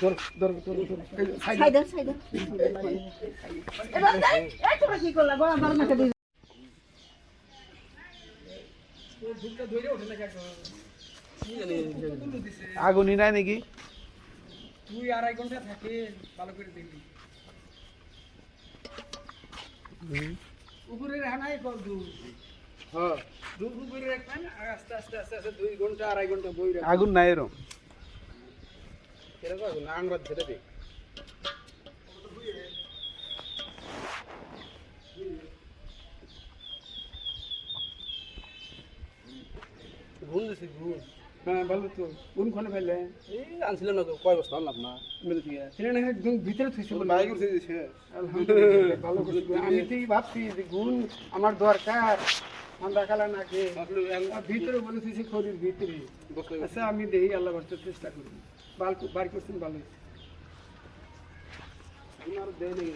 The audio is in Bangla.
ধর ধর ধর ধর সাইডা সাইডা এবার এই তোরা কি করলা গলা ধর না কেটে ঝুঁকটা ধরে ওঠে না কেন আগুনই নাই নাকি? 2-2.5 ঘন্টা থাকে ভালো করে দেখবি উপরে হানাই কর দু হ্যাঁ দূর উপরে রাখবেন আস্তে আস্তে আস্তে আস্তে 2 ঘন্টা 2.5 ঘন্টা বই রাখবেন আগুন নাই এরম এরকম আগুন আংরা ধরে দে ঘুম দিছি ঘুম হ্যাঁ ভালো তো কোন কোনে ফেলে এই আনছিলাম না কয় বস্তা আনলাম না মিলে দিয়ে ছেলে না একদম ভিতরে থইছে বলে বাইক উঠে দিছে আলহামদুলিল্লাহ ভালো করে আমি তো ভাবছি যে গুণ আমার দরকার ঠান্ডা খালা না খেয়ে ভিতরে বলে থইছে খড়ির ভিতরে আচ্ছা আমি দেখি আল্লাহ বাঁচার চেষ্টা করি বার করছেন ভালো হয়েছে আমার দেয় নেই